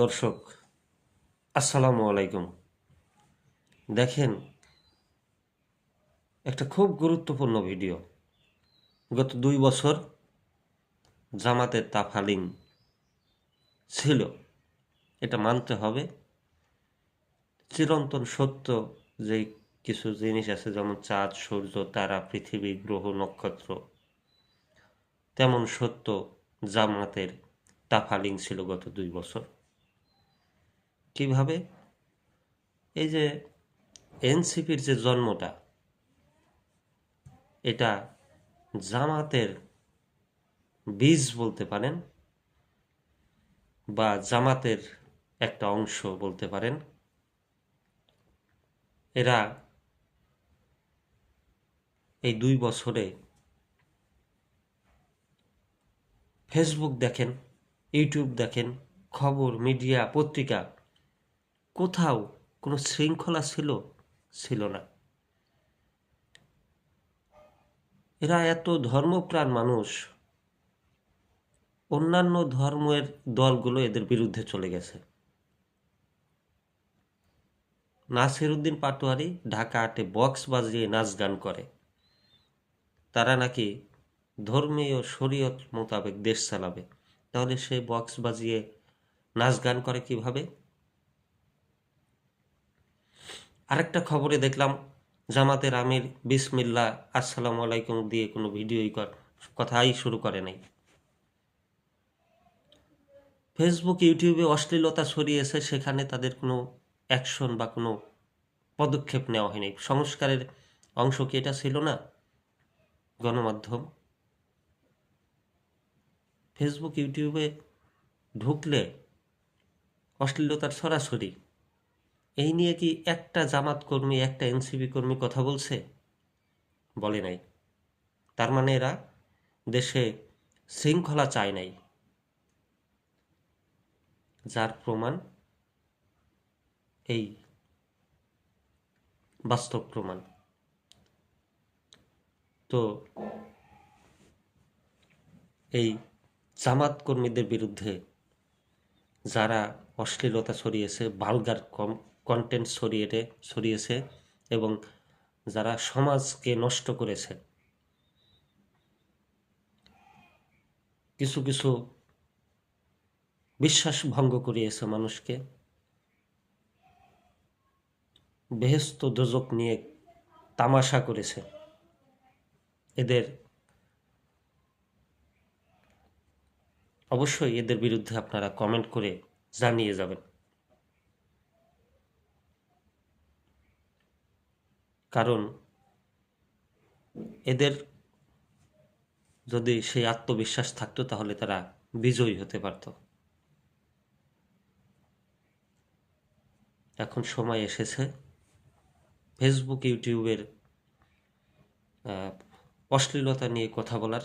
দর্শক আসসালামু আলাইকুম। দেখেন, একটা খুব গুরুত্বপূর্ণ ভিডিও। গত 2 বছর জামাতের তাফালিং ছিল, এটা মানতে হবে। চিরন্তন সত্য যে কিছু জিনিস আছে, যেমন চাঁদ, সূর্য, তারা, পৃথিবী, গ্রহ, নক্ষত্র, তেমন সত্য জামাতের তাফালিং ছিল গত 2 বছর। কিভাবে? এই যে এনসিপির যে জন্মটা, এটা জামাতের বীজ বলতে পারেন, বা জামাতের একটা অংশ বলতে পারেন। এরা এই 2 বছরে ফেসবুক দেখেন, ইউটিউব দেখেন, খবর, মিডিয়া, পত্রিকা, কোথাও কোনো শৃঙ্খলা ছিল না। এরা এত ধর্মপ্রাণ মানুষ, অন্যান্য ধর্মের দলগুলো এদের বিরুদ্ধে চলে গেছে। নাসিরউদ্দিন পাটোয়ারি ঢাকা 8-এ বক্স বাজিয়ে নাচ গান করে। তারা নাকি ধর্মীয় শরীয়ত মোতাবেক দেশ চালাবে। তাহলে সে বক্স বাজিয়ে নাচ গান করে কিভাবে? আরেকটা খবরে দেখলাম, জামাতের আমির বিসমিল্লাহ আসসালামু আলাইকুম দিয়ে কোনো কথাই শুরু করে নাই। ফেসবুক, ইউটিউবে অশ্লীলতা ছড়িয়েছে, সেখানে তাদের কোনো অ্যাকশন বা কোনো পদক্ষেপ নেওয়া হয়নি। সংস্কারের অংশ কি এটা ছিল না? গণমাধ্যম ফেসবুক, ইউটিউবে ঢুকলে অশ্লীলতার ছড়াছড়ি, এই নিয়ে কি একটা জামাত কর্মী, একটা এনসিপি কর্মী কথা বলছে? বলে নাই। তার মানে এরা দেশে শৃঙ্খলা চায় নাই, যার প্রমাণ এই বাস্তব প্রমাণ। তো এই জামাত কর্মীদের বিরুদ্ধে যারা অশ্লীলতা ছড়িয়েছে, ভালগার কন্টেন্ট ছড়িয়েছে এবং যারা সমাজকে নষ্ট করেছে, কিছু কিছু বিশ্বাস ভঙ্গ করিয়েছে মানুষকে, বেহেশত দোজক নিয়ে তামাশা করেছে, এদের অবশ্যই এদের বিরুদ্ধে আপনারা কমেন্ট করে জানিয়ে যাবেন। কারণ এদের যদি সেই আত্মবিশ্বাস থাকতো, তাহলে তারা বিজয়ী হতে পারত। এখন সময় এসেছে ফেসবুক, ইউটিউবের অশ্লীলতা নিয়ে কথা বলার।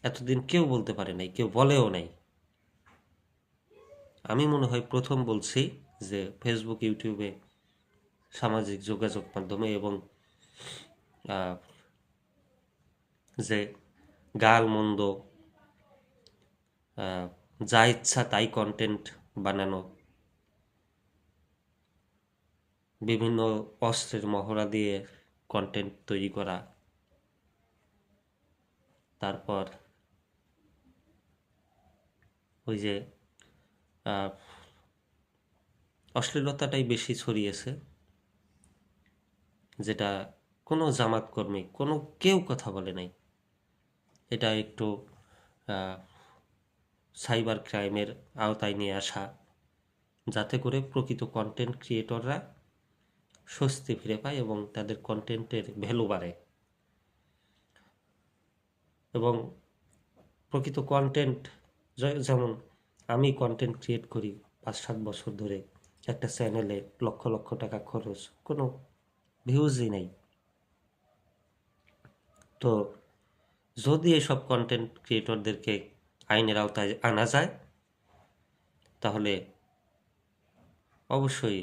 এতদিন কেউ বলতে পারে নাই, কেউ বলেও নাই। আমি মনে হয় প্রথম বলছি যে ফেসবুক, ইউটিউবে, সামাজিক যোগাযোগ মাধ্যমে এবং যে গাল মন্দ, যা ইচ্ছা তাই কন্টেন্ট বানানো, বিভিন্ন অস্ত্রের মহড়া দিয়ে কন্টেন্ট তৈরি করা, তারপর ওই যে অশ্লীলতাটাই বেশি ছড়িয়েছে, যেটা কোনো জামাত কর্মী, কোনো কেউ কথা বলে নাই। এটা একটু সাইবার ক্রাইমের আওতায় নিয়ে আসা, যাতে করে প্রকৃত কন্টেন্ট ক্রিয়েটররা স্বস্তি ফিরে পায় এবং তাদের কন্টেন্টের ভ্যালু বাড়ে। এবং প্রকৃত কন্টেন্ট, যেমন আমি কন্টেন্ট ক্রিয়েট করি 5-7 বছর ধরে, একটা চ্যানেলে লক্ষ লক্ষ টাকা খরচ, কোনো ভিউজই নেই। তো যদি এসব কন্টেন্ট ক্রিয়েটরদেরকে আইনের আওতায় আনা যায়, তাহলে অবশ্যই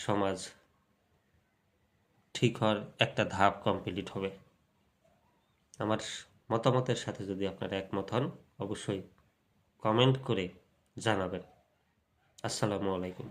সমাজ ঠিক হওয়ার একটা ধাপ কমপ্লিট হবে। আমার মতামতের সাথে যদি আপনারা একমত হন, অবশ্যই কমেন্ট করে জানাবেন। আসসালামু আলাইকুম।